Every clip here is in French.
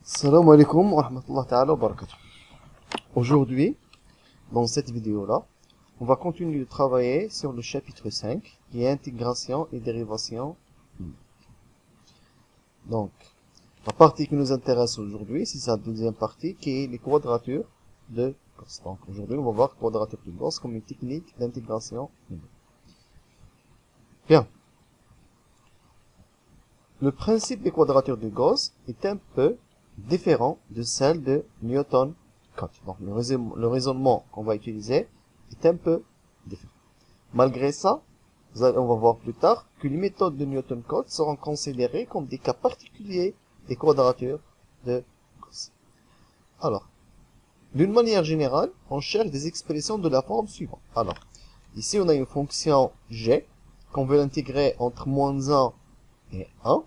Salam alaikum wa rahmatullahi ta'ala wa barakatuh. Aujourd'hui, dans cette vidéo-là, on va continuer de travailler sur le chapitre 5, qui est intégration et dérivation. Donc, la partie qui nous intéresse aujourd'hui, c'est sa deuxième partie, qui est les quadratures de Gauss. Donc, aujourd'hui, on va voir quadrature de Gauss comme une technique d'intégration. Bien. Le principe des quadratures de Gauss est un peu différent de celle de Newton-Cotes. Donc, le raisonnement qu'on va utiliser est un peu différent. Malgré ça, on va voir plus tard que les méthodes de Newton-Cotes seront considérées comme des cas particuliers des quadratures de Gauss. Alors, d'une manière générale, on cherche des expressions de la forme suivante. Alors, ici, on a une fonction g qu'on veut intégrer entre moins 1 et 1.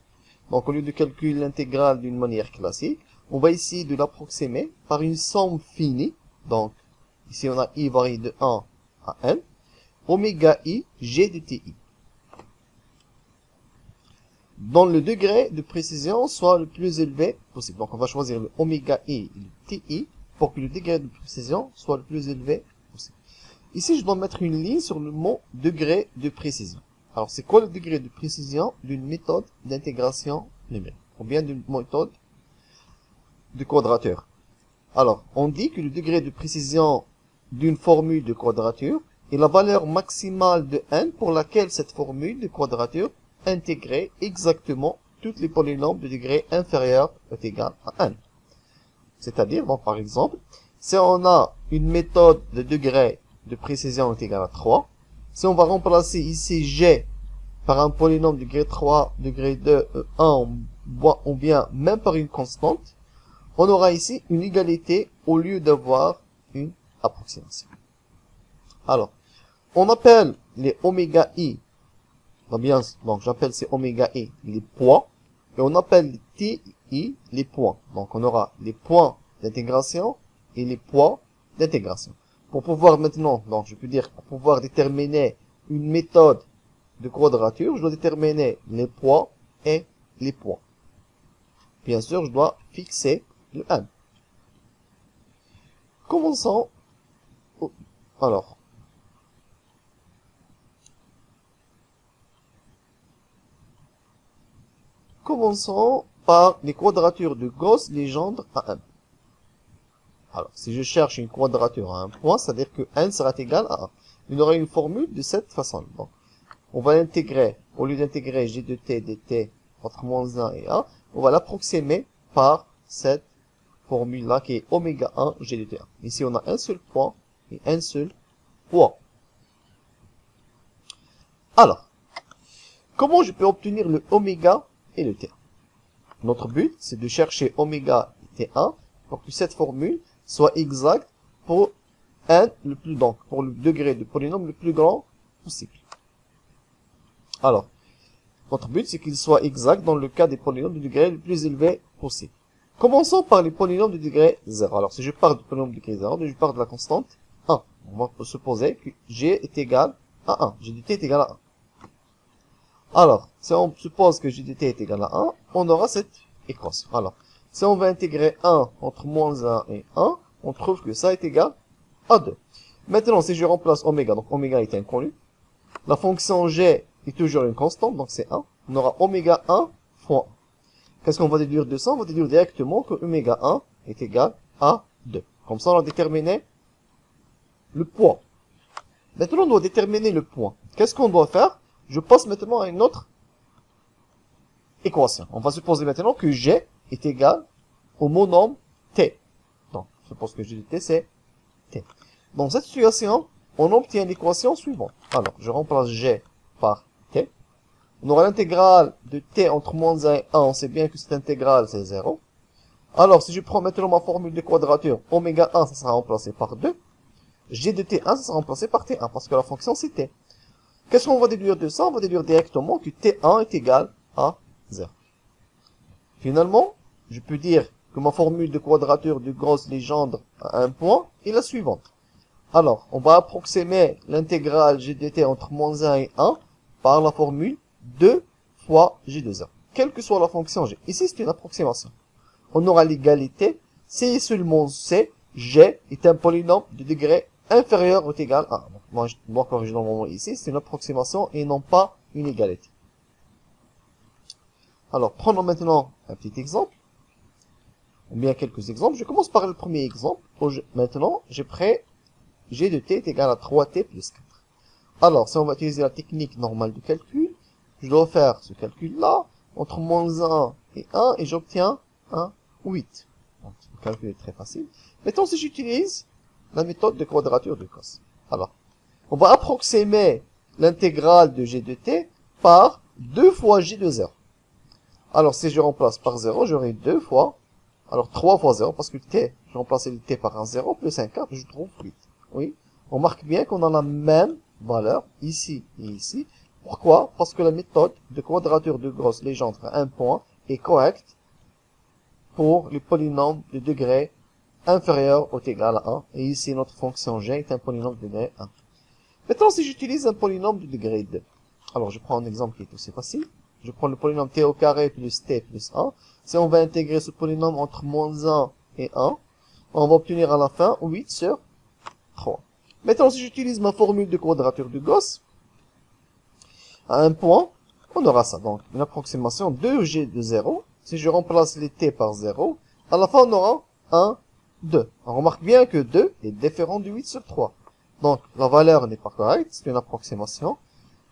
Donc, au lieu de calculer l'intégrale d'une manière classique, on va essayer de l'approximer par une somme finie. Donc, ici, on a i varie de 1 à n, oméga i, g de ti. Dont le degré de précision soit le plus élevé possible. Donc, on va choisir le oméga i et le ti pour que le degré de précision soit le plus élevé possible. Ici, je dois mettre une ligne sur le mot degré de précision. Alors, c'est quoi le degré de précision d'une méthode d'intégration numérique, ou bien d'une méthode de quadrature? Alors, on dit que le degré de précision d'une formule de quadrature est la valeur maximale de n pour laquelle cette formule de quadrature intégrait exactement tous les polynômes de degré inférieur ou égal à n. C'est-à-dire, bon, par exemple, si on a une méthode de degré de précision est égal à 3, si on va remplacer ici g par un polynôme degré 3, degré 2, 1, ou bien même par une constante, on aura ici une égalité au lieu d'avoir une approximation. Alors, on appelle les oméga i, donc j'appelle ces oméga i les poids, et on appelle les ti les points. Donc on aura les points d'intégration et les poids d'intégration. Pour pouvoir maintenant, donc je peux dire, pour pouvoir déterminer une méthode de quadrature, je dois déterminer les poids et les points. Bien sûr, je dois fixer le n. Commençons. Alors, commençons par les quadratures de Gauss légendes à 1. Alors, si je cherche une quadrature à un point, c'est-à-dire que n sera égal à 1. Il y aura une formule de cette façon. Donc, on va l'intégrer, au lieu d'intégrer g de t dt entre moins 1 et 1, on va l'approximer par cette formule-là qui est oméga 1 g de t1. Ici, on a un seul point et un seul poids. Alors, comment je peux obtenir le oméga et le t1? Notre but, c'est de chercher oméga et t1 pour que cette formule soit exacte pour n le plus, donc pour le degré de polynôme le plus grand possible. Alors, notre but, c'est qu'il soit exact dans le cas des polynômes de degré le plus élevé possible. Commençons par les polynômes de degré 0. Alors, si je pars du polynôme de degré 0, je pars de la constante 1. On va supposer que g est égal à 1. g de t est égal à 1. Alors, si on suppose que g de t est égal à 1, on aura cette équation. Alors, si on va intégrer 1 entre moins 1 et 1, on trouve que ça est égal à 2. Maintenant, si je remplace oméga, donc oméga est inconnu, la fonction g est toujours une constante, donc c'est 1. On aura oméga 1 fois 1. Qu'est-ce qu'on va déduire de ça? On va déduire directement que oméga 1 est égal à 2. Comme ça, on a déterminé le poids. Maintenant, on doit déterminer le point. Qu'est-ce qu'on doit faire? Je passe maintenant à une autre équation. On va supposer maintenant que g est égal au monôme t. Donc, je suppose que g de t, c'est t. Dans cette situation, on obtient l'équation suivante. Alors, je remplace g par t. On aura l'intégrale de t entre moins 1 et 1. On sait bien que cette intégrale, c'est 0. Alors, si je prends maintenant ma formule de quadrature, oméga 1, ça sera remplacé par 2. G de t1, ça sera remplacé par t1, parce que la fonction, c'est t. Qu'est-ce qu'on va déduire de ça? On va déduire directement que t1 est égal à 0. Finalement, je peux dire que ma formule de quadrature de Gauss légende à un point est la suivante. Alors, on va approximer l'intégrale g de t entre moins 1 et 1 par la formule 2 fois g de 0. Quelle que soit la fonction g. Ici, c'est une approximation. on aura l'égalité si et seulement c, g est un polynôme de degré inférieur ou égal à 1. Donc, moi, je dois corriger normalement ici, c'est une approximation et non pas une égalité. Alors, prenons maintenant un petit exemple, ou bien quelques exemples. Je commence par le premier exemple. Maintenant, j'ai prêt g de t est égal à 3t plus 4. Alors, si on va utiliser la technique normale de calcul, je dois faire ce calcul-là, entre moins 1 et 1, et j'obtiens un 8. Donc, le calcul est très facile. Maintenant, si j'utilise la méthode de quadrature de Gauss. Alors, on va approximer l'intégrale de g de t par 2 fois g de 0. Alors, si je remplace par 0, j'aurai 2 fois, alors 3 fois 0, parce que t, je remplace le t par un 0, plus un 4, je trouve 8. Oui, on marque bien qu'on a la même valeur, ici et ici. Pourquoi? Parce que la méthode de quadrature de Gauss légendre à un point est correcte pour les polynômes de degré inférieur ou égal à 1. Et ici, notre fonction g est un polynôme de degré 1. Maintenant, si j'utilise un polynôme de degré 2, alors je prends un exemple qui est aussi facile. Je prends le polynôme t au carré plus t plus 1. Si on va intégrer ce polynôme entre moins 1 et 1, on va obtenir à la fin 8 sur 3. Maintenant, si j'utilise ma formule de quadrature de Gauss, à un point, on aura ça. Donc, une approximation 2g de 0. Si je remplace les t par 0, à la fin, on aura 1, 2. On remarque bien que 2 est différent du 8 sur 3. Donc, la valeur n'est pas correcte, c'est une approximation.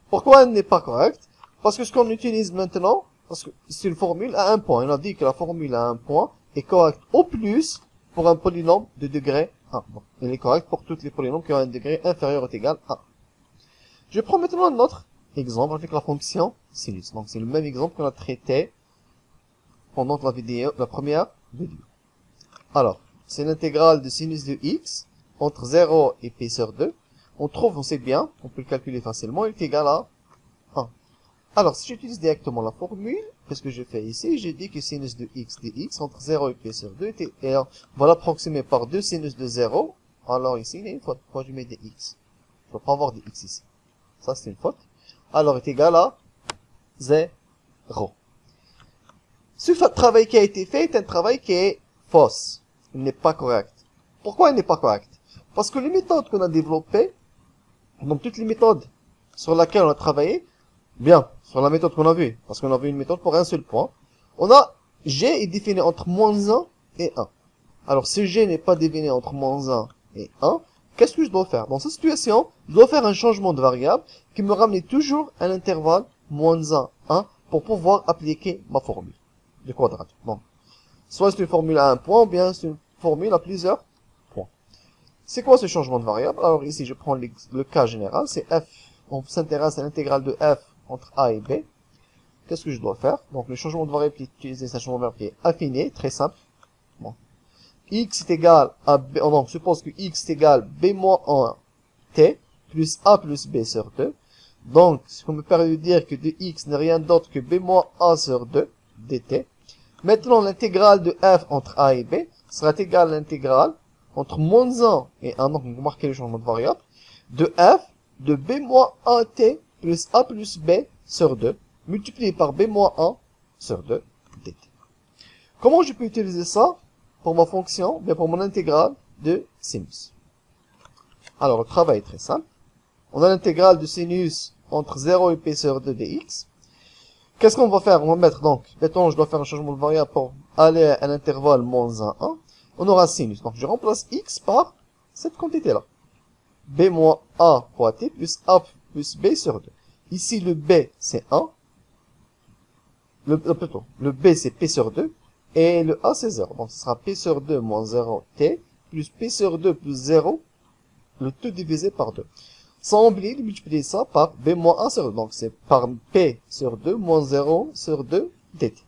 Pourquoi elle n'est pas correcte? Parce que ce qu'on utilise maintenant, parce que c'est une formule à un point. On a dit que la formule à un point est correcte au plus pour un polynôme de degré 1. Donc, elle est correcte pour tous les polynômes qui ont un degré inférieur ou égal à 1. Je prends maintenant un autre exemple avec la fonction sinus. Donc, c'est le même exemple qu'on a traité pendant la vidéo, la première vidéo. Alors, c'est l'intégrale de sinus de x entre 0 et p sur 2. On sait bien, on peut le calculer facilement, il est égal à 1. Alors, si j'utilise directement la formule, qu'est-ce que j'ai fait ici? J'ai dit que sinus de x dx entre 0 et p sur 2 était, et on va l'approximer par 2 sinus de 0. Alors ici, il y a une faute. Pourquoi je mets des x? Je ne dois pas avoir des x ici. Ça, c'est une faute. Alors, est égal à 0. Ce travail qui a été fait est un travail qui est fausse. Il n'est pas correct. Pourquoi il n'est pas correct? Parce que les méthodes qu'on a développées, donc toutes les méthodes sur lesquelles on a travaillé, bien, sur la méthode qu'on a vue, parce qu'on a vu une méthode pour un seul point, on a g est défini entre moins 1 et 1. Alors, si g n'est pas défini entre moins 1 et 1, qu'est-ce que je dois faire? Dans cette situation, je dois faire un changement de variable qui me ramène toujours à l'intervalle moins 1, 1 pour pouvoir appliquer ma formule de quadrature. Donc, soit c'est une formule à un point, ou bien c'est une formule à plusieurs points. C'est quoi ce changement de variable? Alors ici, je prends le cas général, c'est f. On s'intéresse à l'intégrale de f entre a et b. Qu'est-ce que je dois faire? Donc, le changement de variable qui est utilisé, c'est un changement de variable qui est affiné, très simple. Bon. X est égal à b, donc, suppose que x est égal b moins 1 t plus a plus b sur 2. Donc, ce qu'on me permet de dire que de x n'est rien d'autre que b moins a sur 2 dt. Maintenant, l'intégrale de f entre a et b sera égale à l'intégrale entre moins 1 et 1, donc vous marquez le changement de variable, de f de b moins 1t plus a plus b sur 2, multiplié par b moins 1 sur 2 dt. Comment je peux utiliser ça pour ma fonction? Bien, pour mon intégrale de sinus. Alors, le travail est très simple. On a l'intégrale de sinus entre 0 et p sur 2 dx. Qu'est-ce qu'on va faire? On va mettre donc, mettons, je dois faire un changement de variable pour aller à l'intervalle moins 1, 1. On aura sinus. Donc, je remplace x par cette quantité-là. b moins a fois t plus a plus b sur 2. Ici, le b, c'est 1. Plutôt, le b, c'est p sur 2. Et le a, c'est 0. Donc, ce sera p sur 2 moins 0 t plus p sur 2 plus 0, le tout divisé par 2. Sans oublier de multiplier ça par b moins 1 sur 2. Donc, c'est par p sur 2 moins 0 sur 2 dt.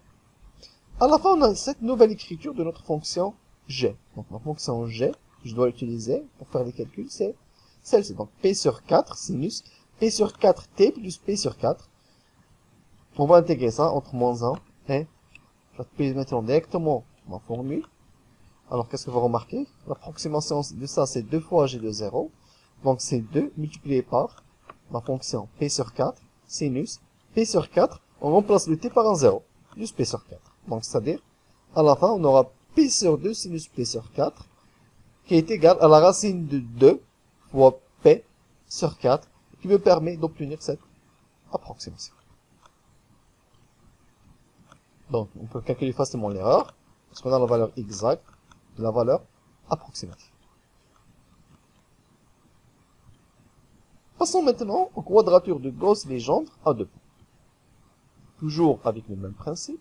À la fin, on a cette nouvelle écriture de notre fonction g. Donc, ma fonction g, que je dois utiliser pour faire des calculs, c'est celle-ci. Donc, p sur 4, sinus, p sur 4t plus p sur 4. On va intégrer ça entre moins 1 et je vais mettre directement ma formule. Alors, qu'est-ce que vous remarquez? L'approximation de ça, c'est 2 fois g de 0. Donc, c'est 2 multiplié par ma fonction p sur 4, sinus, p sur 4. On remplace le t par un 0, plus p sur 4. Donc, c'est-à-dire À la fin, on aura P sur 2 sinus P sur 4, qui est égal à la racine de 2 fois P sur 4, qui me permet d'obtenir cette approximation. Donc, on peut calculer facilement l'erreur, parce qu'on a la valeur exacte de la valeur approximative. Passons maintenant aux quadratures de Gauss-Legendre à 2 points. Toujours avec le même principe.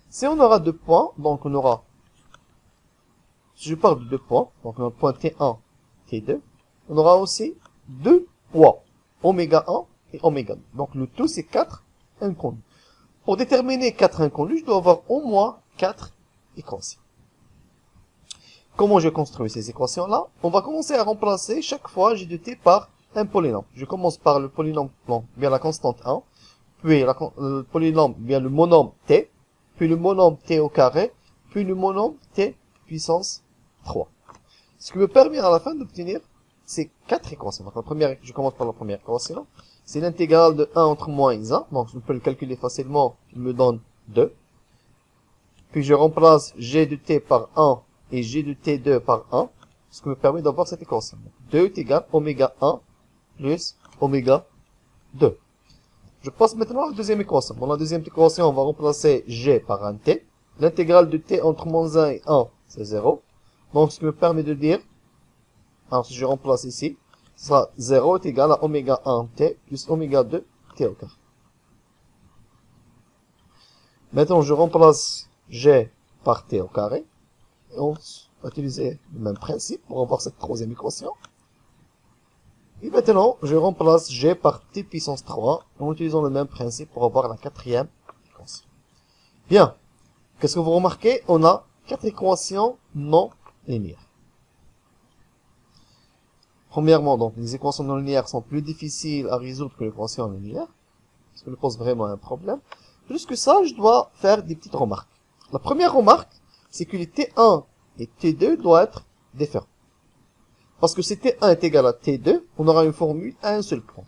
Si on aura 2 points, donc on aura, si je parle de 2 points, donc on a le point T1, T2, on aura aussi 2 poids, oméga 1 et oméga 2. Donc le tout, c'est 4 inconnus. Pour déterminer 4 inconnus, je dois avoir au moins 4 équations. Comment je construis ces équations-là? On va commencer à remplacer chaque fois G de t par un polynôme. Je commence par le polynôme, bon, bien la constante 1, puis le polynôme, bien le monôme t, puis le monôme t au carré, puis le monôme t puissance 3. Ce qui me permet à la fin d'obtenir ces 4 équations. Donc je commence par la première équation. C'est l'intégrale de 1 entre moins 1. Donc je peux le calculer facilement. Il me donne 2. Puis je remplace g de t par 1 et g de t2 par 1. Ce qui me permet d'avoir cette équation. 2 est égal à oméga 1 plus oméga 2. Je passe maintenant à la deuxième équation. Dans la deuxième équation, on va remplacer g par un t. L'intégrale de t entre moins 1 et 1, c'est 0. Donc ce qui me permet de dire, alors si je remplace ici, ce sera 0 est égal à oméga 1 t plus oméga 2 t au carré. Maintenant, je remplace g par t au carré. Et on va utiliser le même principe pour avoir cette troisième équation. Et maintenant, je remplace g par t puissance 3 en utilisant le même principe pour avoir la quatrième équation. Bien. Qu'est-ce que vous remarquez? On a 4 équations non linéaires. Premièrement, donc, les équations non linéaires sont plus difficiles à résoudre que les équations linéaires. Parce que ça pose vraiment un problème. Plus que ça, je dois faire des petites remarques. La première remarque, c'est que les T1 et T2 doivent être différents. Parce que si T1 est égal à T2, on aura une formule à un seul point.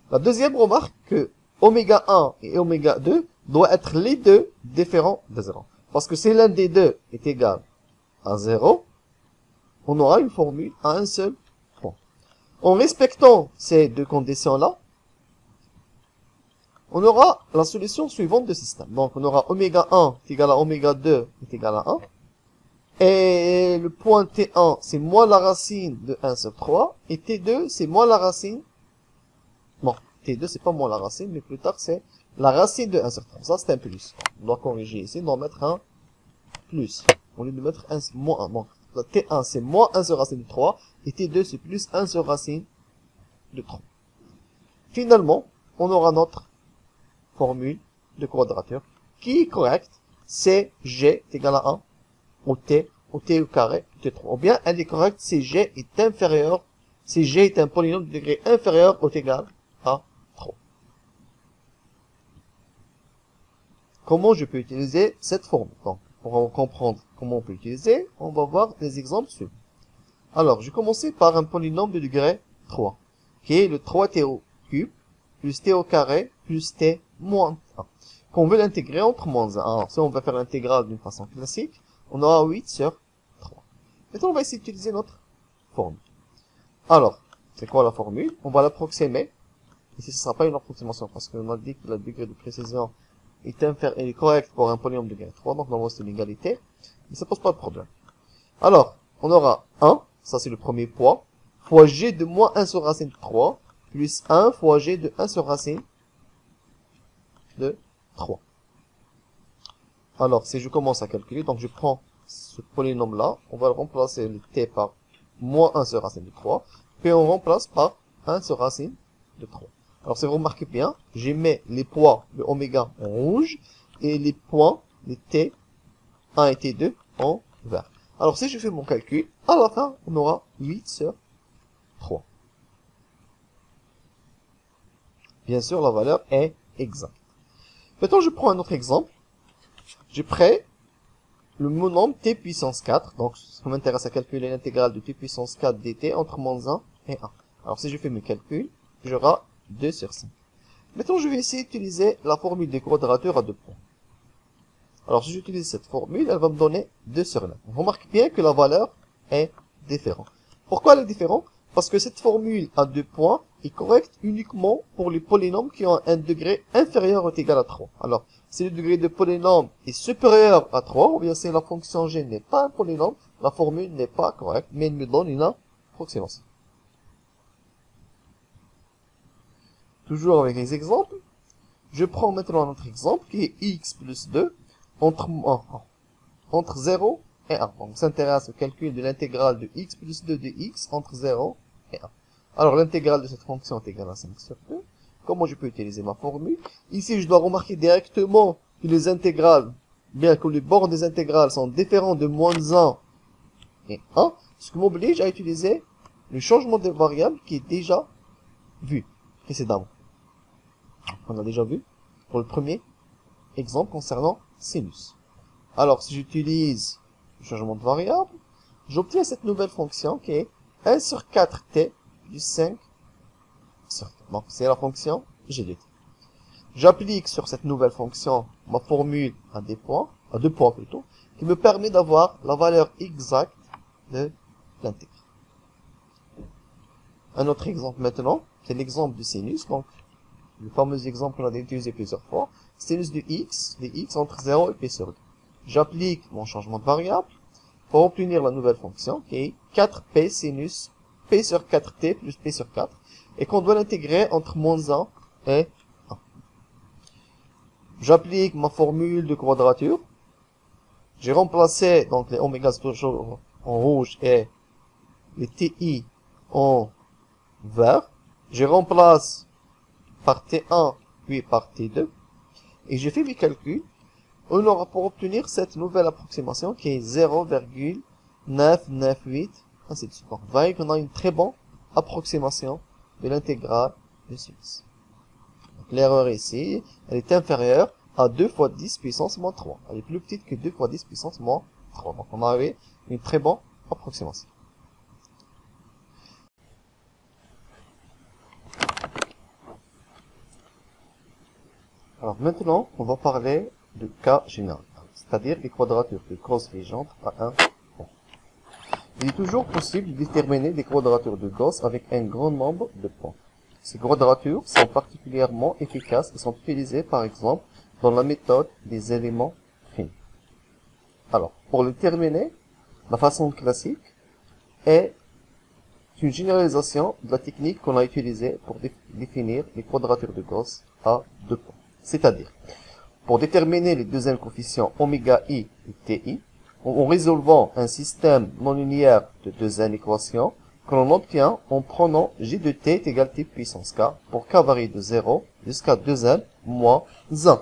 La deuxième remarque, que oméga 1 et oméga 2 doivent être les deux différents de 0. Parce que si l'un des deux est égal à 0, on aura une formule à un seul point. En respectant ces deux conditions-là, on aura la solution suivante de système. Donc, on aura oméga 1 est égal à oméga 2 est égal à 1. Et le point T1, c'est moins la racine de 1 sur 3. Et T2, c'est moins la racine. Non, T2, c'est pas moins la racine, mais plus tard, c'est la racine de 1 sur 3. Ça, c'est un plus. On doit corriger ici, on doit mettre un plus. Au lieu de mettre un moins 1. Donc, la T1, c'est moins 1 sur racine de 3. Et T2, c'est plus 1 sur racine de 3. Finalement, on aura notre formule de quadrature qui est correcte. C'est G est égal à 1 au T au carré de T3. Ou bien, elle est correcte si G est inférieur, si G est un polynôme de degré inférieur ou égal à 3. Comment je peux utiliser cette formule? Donc, pour comprendre comment on peut utiliser, on va voir des exemples suivants. Alors, je vais commencer par un polynôme de degré 3, qui est le 3t au cube, plus t au carré, plus t moins 1. Qu'on veut l'intégrer entre moins 1. Alors, si on va faire l'intégrale d'une façon classique, on aura 8 sur 3. Maintenant, on va essayer d'utiliser notre formule. Alors, c'est quoi la formule? On va l'approximer. Ici, ce ne sera pas une approximation, parce qu'on a dit que le degré de précision est correct pour un polynôme de degré 3, donc normalement c'est une égalité. Mais ça pose pas de problème. Alors, on aura 1, ça c'est le premier poids, fois g de moins 1 sur racine de 3, plus 1 fois g de 1 sur racine de 3. Alors, si je commence à calculer, donc je prends ce polynôme-là, on va remplacer le t par moins 1 sur racine de 3, puis on remplace par 1 sur racine de 3. Alors, si vous remarquez bien, j'ai mis les poids de oméga en rouge, et les points, les t1 et t2 en vert. Alors, si je fais mon calcul, à la fin, on aura 8 sur 3. Bien sûr, la valeur est exacte. Maintenant, je prends un autre exemple. J'ai pris le monôme t puissance 4. Donc, ça m'intéresse à calculer l'intégrale de t puissance 4 dt entre moins 1 et 1. Alors, si je fais mes calculs, j'aurai 2 sur 5. Maintenant, je vais essayer d'utiliser la formule des quadratures à 2 points. Alors, si j'utilise cette formule, elle va me donner 2 sur 9. On remarque bien que la valeur est différente. Pourquoi elle est différente? Parce que cette formule à 2 points est correcte uniquement pour les polynômes qui ont un degré inférieur ou égal à 3. Alors, si le degré de polynôme est supérieur à 3, ou bien si la fonction g n'est pas un polynôme, la formule n'est pas correcte, mais elle me donne une approximation. Toujours avec les exemples, je prends maintenant notre exemple qui est x plus 2 entre 0 et 1. Donc, on s'intéresse au calcul de l'intégrale de x plus 2 de x entre 0 et 1. Alors, l'intégrale de cette fonction est égale à 5 sur 2. Comment je peux utiliser ma formule? Ici, je dois remarquer directement que les intégrales, bien que les bornes des intégrales sont différents de moins 1 et 1, ce qui m'oblige à utiliser le changement de variable qui est déjà vu précédemment. On a déjà vu pour le premier exemple concernant sinus. Alors, si j'utilise le changement de variable, j'obtiens cette nouvelle fonction qui est 1 sur 4t plus 5 sur 4. Donc, c'est la fonction g de t. J'applique sur cette nouvelle fonction ma formule à 2 points plutôt, qui me permet d'avoir la valeur exacte de l'intégrale. Un autre exemple maintenant, c'est l'exemple du sinus. Donc, le fameux exemple qu'on a utilisé plusieurs fois. Sinus de x entre 0 et p sur 2. J'applique mon changement de variable pour obtenir la nouvelle fonction qui est 4p sinus p sur 4t plus p sur 4 et qu'on doit l'intégrer entre moins 1 et 1. J'applique ma formule de quadrature. J'ai remplacé donc les omégas toujours en rouge et les ti en vert. Je remplace par t1 puis par t2 et j'ai fait mes calculs. On aura pour obtenir cette nouvelle approximation qui est 0,998 ainsi de suite. Donc, vous voyez qu'on a une très bonne approximation de l'intégrale de sinus. L'erreur ici, elle est inférieure à 2 fois 10 puissance moins 3. Elle est plus petite que 2 fois 10 puissance moins 3. Donc, on avait une très bonne approximation. Alors maintenant, on va parler de cas général, c'est-à-dire les quadratures de Gauss Legendre à un point. Il est toujours possible de déterminer des quadratures de Gauss avec un grand nombre de points. Ces quadratures sont particulièrement efficaces et sont utilisées par exemple dans la méthode des éléments finis. Alors, pour le déterminer, la façon classique est une généralisation de la technique qu'on a utilisée pour définir les quadratures de Gauss à 2 points. C'est-à-dire, pour déterminer les deuxièmes coefficients oméga i et ti, en résolvant un système non linéaire de deuxième équation que l'on obtient en prenant g de t est égal t puissance k pour k varie de 0 jusqu'à 2n moins 1.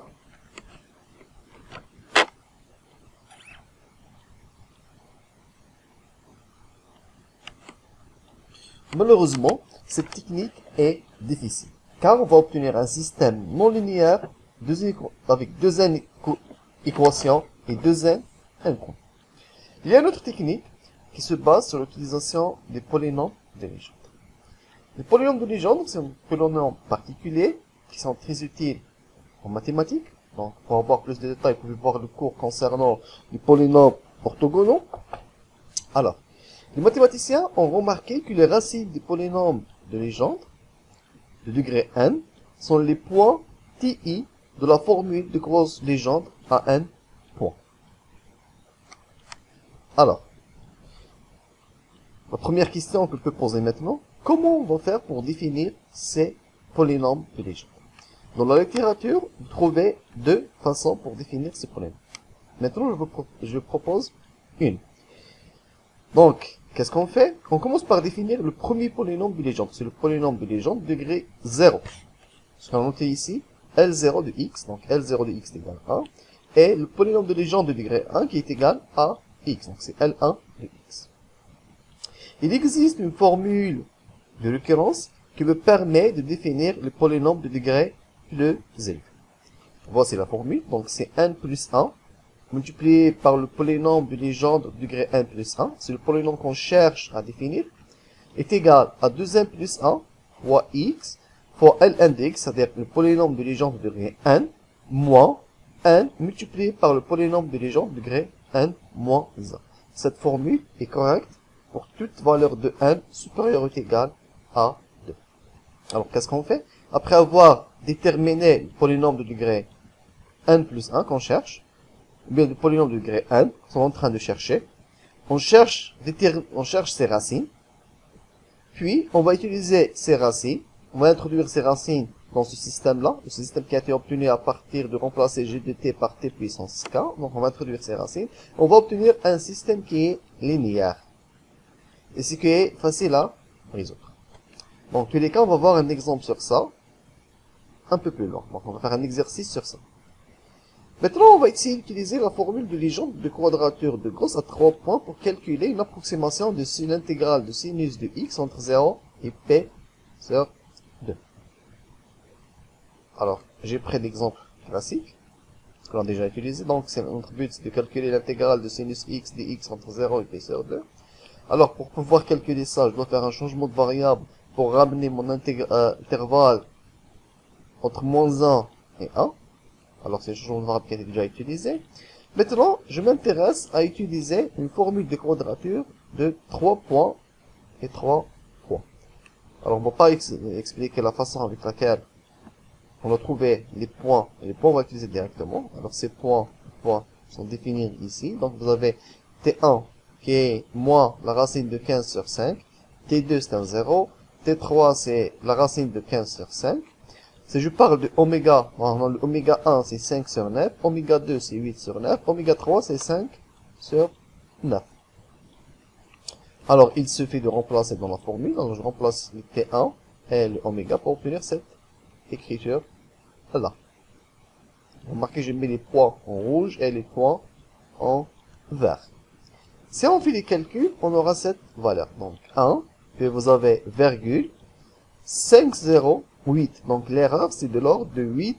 Malheureusement, cette technique est difficile, car on va obtenir un système non linéaire avec deux équations et deux inconnus. Il y a une autre technique qui se base sur l'utilisation des polynômes de Legendre. Les polynômes de Legendre, c'est un polynôme particulier qui sont très utiles en mathématiques. Donc, pour avoir plus de détails, vous pouvez voir le cours concernant les polynômes orthogonaux. Alors, les mathématiciens ont remarqué que les racines des polynômes de Legendre, de degré n, sont les points ti de la formule de Gauss Legendre à n points. Alors, la première question que je peux poser maintenant, comment on va faire pour définir ces polynômes de Legendre? Dans la littérature, vous trouvez deux façons pour définir ces polynômes. Maintenant, je propose une. Donc, qu'est-ce qu'on fait? On commence par définir le premier polynôme de Legendre. C'est le polynôme de Legendre degré 0. Ce qu'on a noté ici, L0 de x, donc L0 de x est égal à 1, et le polynôme de Legendre de degré 1 qui est égal à x, donc c'est L1 de x. Il existe une formule de récurrence qui me permet de définir le polynôme de degré plus élevé. Voici la formule, donc c'est n plus 1, multiplié par le polynôme de Legendre de degré n plus 1, c'est le polynôme qu'on cherche à définir, est égal à 2n plus 1 fois x, fois Ln de x, c'est-à-dire le polynôme de Legendre de degré n, moins n multiplié par le polynôme de Legendre degré n moins 1. Cette formule est correcte pour toute valeur de n supérieure ou égale à 2. Alors, qu'est-ce qu'on fait? Après avoir déterminé le polynôme de degré n plus 1 qu'on cherche, ou bien le polynôme de degré n qu'on est en train de chercher, on cherche ses racines, puis on va utiliser ces racines, on va introduire ces racines dans ce système-là, ce système qui a été obtenu à partir de remplacer g de t par t puissance k, donc on va introduire ces racines, on va obtenir un système qui est linéaire, et ce qui est facile à résoudre. Dans tous les cas, on va voir un exemple sur ça, un peu plus long, donc on va faire un exercice sur ça. Maintenant, on va essayer d'utiliser la formule de Legendre de quadrature de Gauss à 3 points pour calculer une approximation de l'intégrale de sinus de x entre 0 et p sur 2. Alors, j'ai pris l'exemple classique, que l'on a déjà utilisé, donc notre but c'est de calculer l'intégrale de sinus x dx entre 0 et p sur 2. Alors, pour pouvoir calculer ça, je dois faire un changement de variable pour ramener mon intervalle entre moins 1 et 1. Alors, c'est le changement de variable qui a été déjà utilisé. Maintenant, je m'intéresse à utiliser une formule de quadrature de 3 points et 3 points. Alors, on ne va pas expliquer la façon avec laquelle on va trouver les points. Et les points, on va utiliser directement. Alors, ces points sont définis ici. Donc, vous avez T1 qui est moins la racine de 15 sur 5. T2, c'est un 0. T3, c'est la racine de 15 sur 5. Si je parle de oméga, le oméga 1 c'est 5 sur 9, oméga 2 c'est 8 sur 9, oméga 3 c'est 5 sur 9. Alors il suffit de remplacer dans la formule, donc je remplace le T1 et le oméga pour obtenir cette écriture là. Remarquez, je mets les points en rouge et les points en vert. Si on fait les calculs, on aura cette valeur. Donc 1, puis vous avez virgule, 5, 0, 8. Donc l'erreur, c'est de l'ordre de 8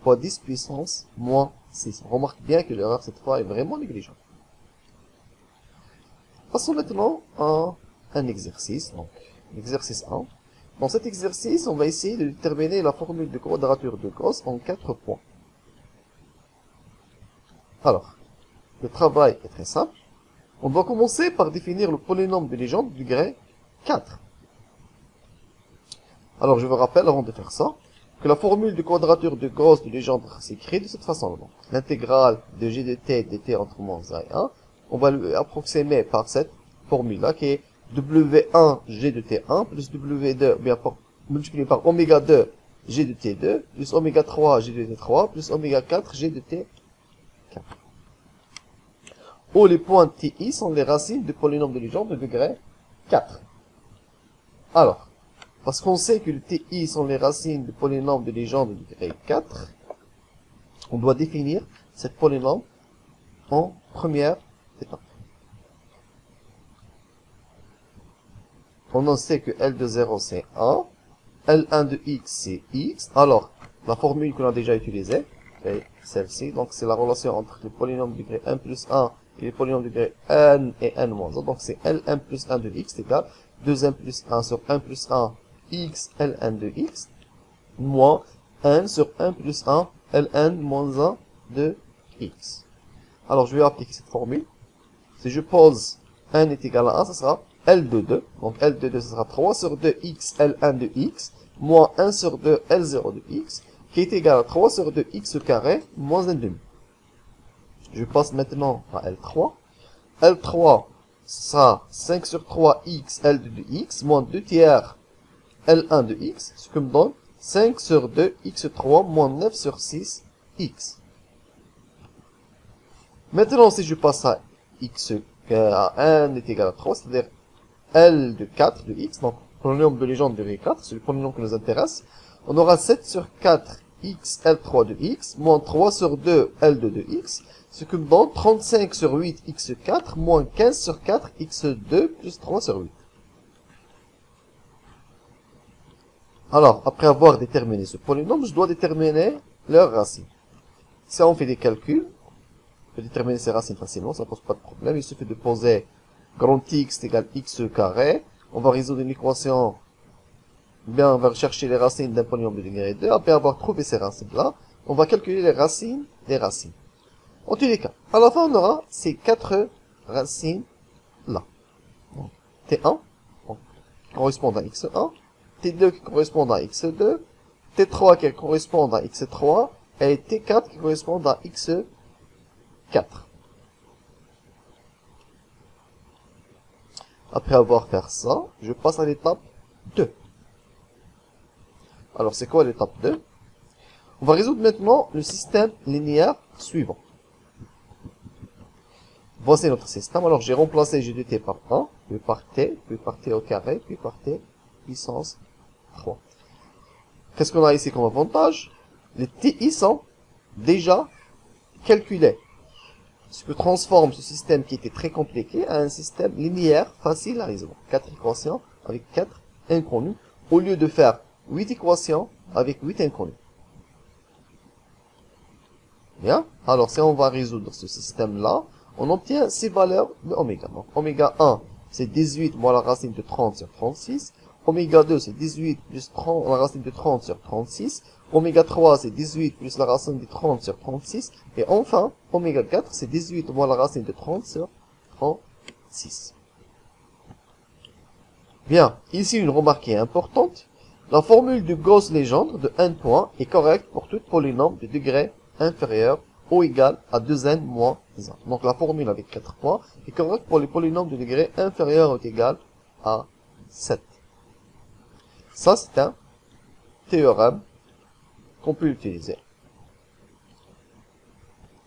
fois 10 puissance moins 6. On remarque bien que l'erreur, cette fois, est vraiment négligeable. Passons maintenant à un exercice. Donc, l'exercice 1. Dans cet exercice, on va essayer de déterminer la formule de quadrature de Gauss en 4 points. Alors, le travail est très simple. On doit commencer par définir le polynôme de Legendre du degré 4. Alors, je vous rappelle, avant de faire ça, que la formule de quadrature de Gauss de Legendre s'écrit de cette façon-là. L'intégrale de g de t dt entre moins 1 et 1, on va l'approximer par cette formule-là, qui est W1 g de t1 plus W2, bien multiplié par oméga 2 g de t2, plus oméga 3 g de t3, plus oméga 4 g de t4. Où les points ti sont les racines du polynôme de Legendre de degré 4. Alors, parce qu'on sait que le ti sont les racines du polynôme de Legendre de degré 4, on doit définir cette polynôme en première étape. On en sait que L de 0 c'est 1, L1 de x c'est x. Alors, la formule qu'on a déjà utilisée, c'est celle-ci. Donc, c'est la relation entre le polynôme de degré 1 plus 1 et le polynôme de degré n et n moins 1. Donc, c'est L1 plus 1 de x égale 2n plus 1 sur 1 plus 1 x ln de x, moins 1 sur 1 plus 1 ln moins 1 de x. Alors, je vais appliquer cette formule. Si je pose n est égal à 1, ça sera L de 2. Donc, L de 2, ça sera 3 sur 2 x ln de x, moins 1 sur 2 L0 de x, qui est égal à 3 sur 2 x carré, moins 1 demi. Je passe maintenant à L3. L3 sera 5 sur 3 x L2 de x, moins 2 tiers L1 de x, ce qui me donne 5 sur 2 x3, moins 9 sur 6 x. Maintenant, si je passe à x à 1 est égal à 3, c'est-à-dire L de 4 de x, donc le polynôme de Legendre de degré 4, c'est le polynôme qui nous intéresse, on aura 7 sur 4 x L3 de x, moins 3 sur 2 L2 de x, ce qui me donne 35 sur 8 x4, moins 15 sur 4 x2, plus 3 sur 8. Alors, après avoir déterminé ce polynôme, je dois déterminer leurs racines. Si on fait des calculs, on peut déterminer ces racines facilement, ça ne pose pas de problème. Il suffit de poser grand X égale x carré. On va résoudre une équation, bien on va chercher les racines d'un polynôme de degré 2. Après avoir trouvé ces racines-là, on va calculer les racines des racines. En tous les cas, à la fin, on aura ces 4 racines-là. T1, qui correspond à x1, T2 qui correspond à x2, T3 qui correspond à x3, et T4 qui correspond à x4. Après avoir fait ça, je passe à l'étape 2. Alors, c'est quoi l'étape 2? On va résoudre maintenant le système linéaire suivant. Voici notre système. Alors, j'ai remplacé G de T par 1, puis par T au carré, puis par T puissance 3. Qu'est-ce qu'on a ici comme avantage? Les TI sont déjà calculés. Ce qui transforme ce système qui était très compliqué à un système linéaire facile à résoudre. 4 équations avec 4 inconnus, au lieu de faire 8 équations avec 8 inconnus. Bien. Alors, si on va résoudre ce système-là, on obtient ces valeurs de oméga. Donc, oméga 1, c'est 18 moins la racine de 30 sur 36. Oméga 2, c'est 18 plus 30, la racine de 30 sur 36. Oméga 3, c'est 18 plus la racine de 30 sur 36. Et enfin, oméga 4, c'est 18 moins la racine de 30 sur 36. Bien, ici une remarque qui est importante. La formule de Gauss-Legendre de 1 point est correcte pour tout polynôme de degré inférieur ou égal à 2n moins 1. Donc la formule avec 4 points est correcte pour les polynômes de degré inférieur ou égal à 7. Ça, c'est un théorème qu'on peut utiliser.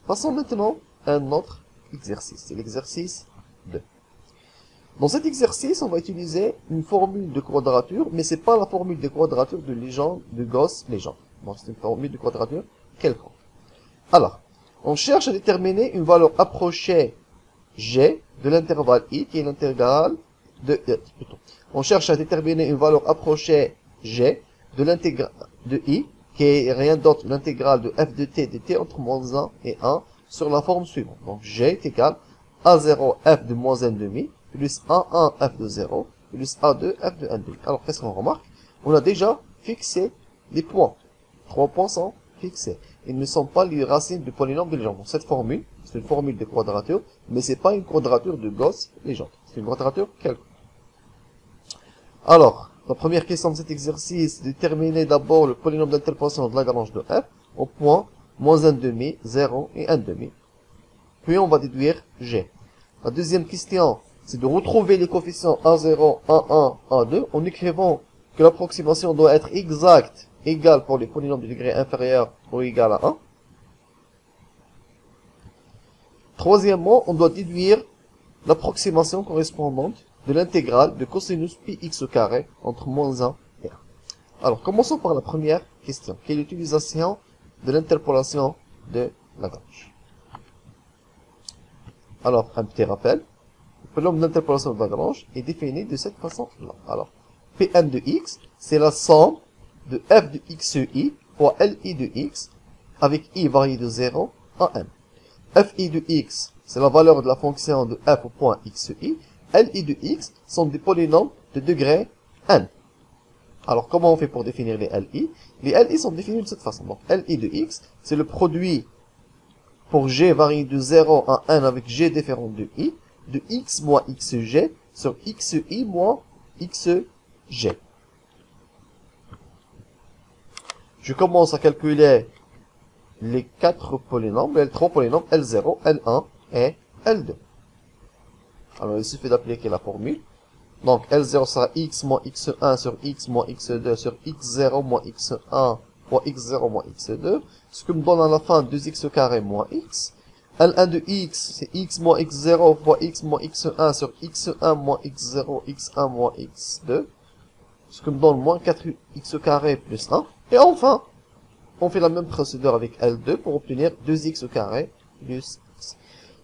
Passons maintenant à un autre exercice. C'est l'exercice 2. Dans cet exercice, on va utiliser une formule de quadrature, mais c'est pas la formule de quadrature de Legendre, de Gauss-Legendre. Donc c'est une formule de quadrature quelconque. Alors, on cherche à déterminer une valeur approchée g de l'intervalle i, qui est l'intégrale de... On cherche à déterminer une valeur approchée g de l'intégrale de i, qui est rien d'autre l'intégrale de f de t entre moins 1 et 1, sur la forme suivante. Donc g est égal à 0 f de moins 1 demi, plus a1 f de 0, plus a2 f de 1 demi. Alors, qu'est-ce qu'on remarque? On a déjà fixé les points. 3 points sont fixés. Ils ne sont pas les racines du polynôme de Legendre. Cette formule, c'est une formule de quadrature, mais c'est pas une quadrature de Gauss-Legendre. C'est une quadrature quelconque. Alors, la première question de cet exercice, déterminer d'abord le polynôme d'interpolation de Lagrange de f au point moins 1 demi, 0 et 1 demi. Puis on va déduire g. La deuxième question, c'est de retrouver les coefficients A0, A1, A2 en écrivant que l'approximation doit être exacte, égale pour les polynômes de degré inférieur ou égal à 1. Troisièmement, on doit déduire l'approximation correspondante de l'intégrale de cosinus pi x au carré entre moins 1 et 1. Alors, commençons par la première question, qui est l'utilisation de l'interpolation de Lagrange. Alors, un petit rappel. Le polynôme d'interpolation de Lagrange est défini de cette façon-là. Alors, Pn de x, c'est la somme de f de xi fois li de x, avec i varié de 0 à n. Fi de x, c'est la valeur de la fonction de f au point xi. Li de x sont des polynômes de degré n. Alors, comment on fait pour définir les li? Les li sont définis de cette façon. Donc, li de x, c'est le produit pour g varié de 0 à n avec g différent de i, de x moins xg sur xi moins xg. Je commence à calculer les 4 polynômes, les 3 polynômes, L0, L1 et L2. Alors, il suffit d'appliquer la formule. Donc, L0 sera x moins x1 sur x moins x2 sur x0 moins x1 fois x0 moins x2, ce qui me donne à la fin 2x au carré moins x. L1 de x, c'est x moins x0 fois x moins x1 sur x1 moins x0, x1 moins x2, ce qui me donne moins 4x au carré plus 1. Et enfin, on fait la même procédure avec L2 pour obtenir 2x au carré plus x.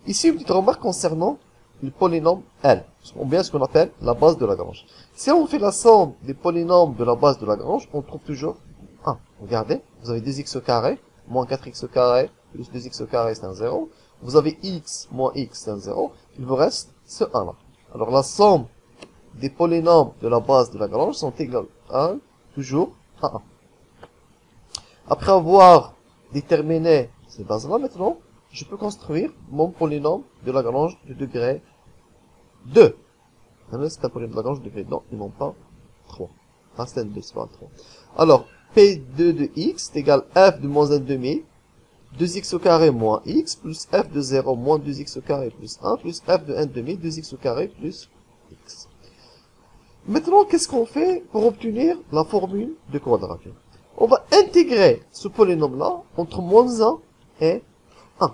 Ici, une petite remarque concernant le polynôme L, ou bien ce qu'on appelle la base de Lagrange. Si on fait la somme des polynômes de la base de Lagrange, on trouve toujours 1. Regardez, vous avez 2x au carré, moins 4x au carré, plus 2x au carré, c'est un 0. Vous avez x moins x, c'est un 0. Il vous reste ce 1 là. Alors la somme des polynômes de la base de Lagrange sont égales à toujours à 1. Après avoir déterminer ces bases-là, maintenant, je peux construire mon polynôme de Lagrange de degré 2. C'est un polynôme de Lagrange de degré 2, et non pas 3. Ah, c'est un 2, c'est pas un 3. Alors, P2 de x est égal à f de moins 1 demi, 2x au carré moins x, plus f de 0 moins 2x au carré plus 1, plus f de 1 demi, 2x au carré plus x. Maintenant, qu'est-ce qu'on fait pour obtenir la formule de quadrature? On va intégrer ce polynôme-là entre moins 1 et 1.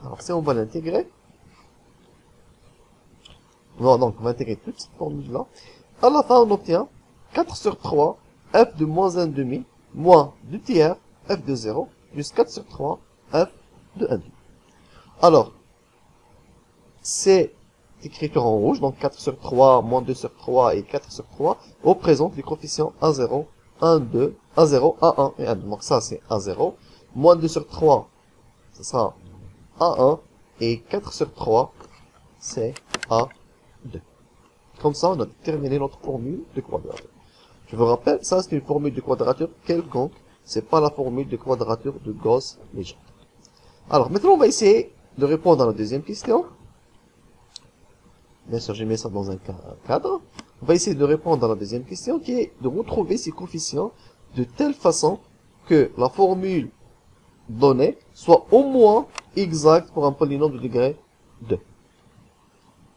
Alors, si on va l'intégrer, donc on va intégrer toute cette formule-là. À la fin, on obtient 4 sur 3, f de moins 1 demi, moins 2 tiers, f de 0, plus 4 sur 3, f de 1 demi. Alors, c'est écriture en rouge, donc 4 sur 3, moins 2 sur 3 et 4 sur 3, représentent les coefficients A0, 1, 2, A0, A1 et A2. Donc ça, c'est A0. Moins 2 sur 3, ce sera A1. Et 4 sur 3, c'est A2. Comme ça, on a terminé notre formule de quadrature. Je vous rappelle, ça, c'est une formule de quadrature quelconque. C'est pas la formule de quadrature de Gauss-Legendre. Alors, maintenant, on va essayer de répondre à la deuxième question. Bien sûr, j'ai mis ça dans un cadre. On va essayer de répondre à la deuxième question, qui est de retrouver ces coefficients de telle façon que la formule donnée soit au moins exacte pour un polynôme de degré 2.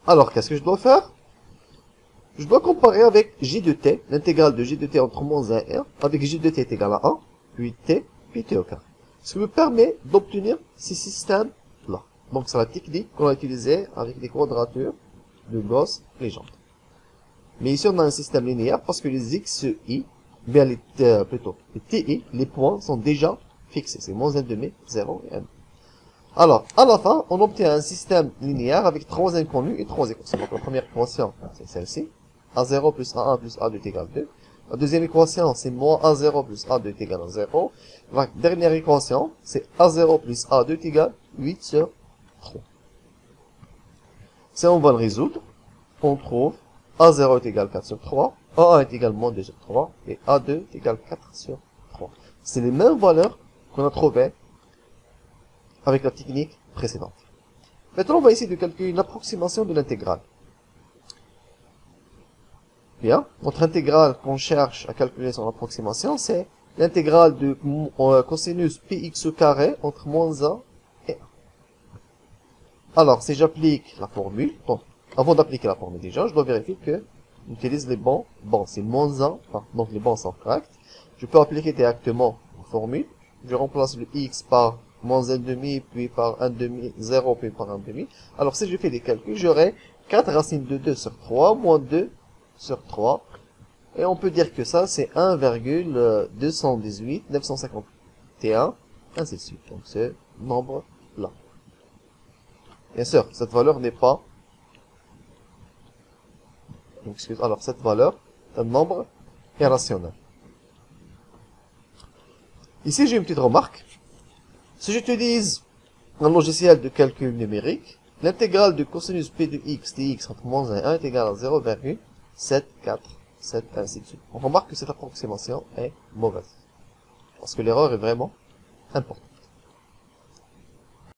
Alors, qu'est-ce que je dois faire? Je dois comparer avec j de t, l'intégrale de j de t entre moins 1 et 1, avec j de t est égal à 1, puis t au carré. Ce qui me permet d'obtenir ces systèmes-là. Donc, c'est la technique qu'on a utilisée avec les quadratures de Gauss-Legendre. Mais ici, on a un système linéaire parce que les xi, bien les ti, les points sont déjà fixés. C'est moins 1 demi, 0 et 1. Alors, à la fin, on obtient un système linéaire avec 3 inconnus et 3 équations. Donc, la première équation, c'est celle-ci. A0 plus A1 plus A2 est égal à 2. La deuxième équation, c'est moins A0 plus A2 est égal à 0. La dernière équation, c'est A0 plus A2 est égal à 8 sur 3. Si on va le résoudre, on trouve A0 est égal à 4 sur 3, A1 est égal à moins 2 sur 3, et A2 est égal à 4 sur 3. C'est les mêmes valeurs qu'on a trouvées avec la technique précédente. Maintenant, on va essayer de calculer une approximation de l'intégrale. Bien, notre intégrale qu'on cherche à calculer son approximation, c'est l'intégrale de cosinus px au carré entre moins 1 et 1. Alors, si j'applique la formule, bon, avant d'appliquer la formule déjà, je dois vérifier que j'utilise les bons. Bon, c'est moins 1, donc les bons sont corrects. Je peux appliquer directement la formule. Je remplace le x par moins 1 demi, puis par 1 demi, 0, puis par 1 demi. Alors, si je fais les calculs, j'aurai 4 racines de 2 sur 3, moins 2 sur 3. Et on peut dire que ça, c'est 1,218, 951, ainsi de suite. Donc, ce nombre-là. Bien sûr, cette valeur n'est pas... Alors, cette valeur est un nombre irrationnel. Ici, j'ai une petite remarque. Si j'utilise un logiciel de calcul numérique, l'intégrale de cosinus p de x dx entre moins 1 et 1 est égale à 0,747, ainsi de suite. On remarque que cette approximation est mauvaise. Parce que l'erreur est vraiment importante.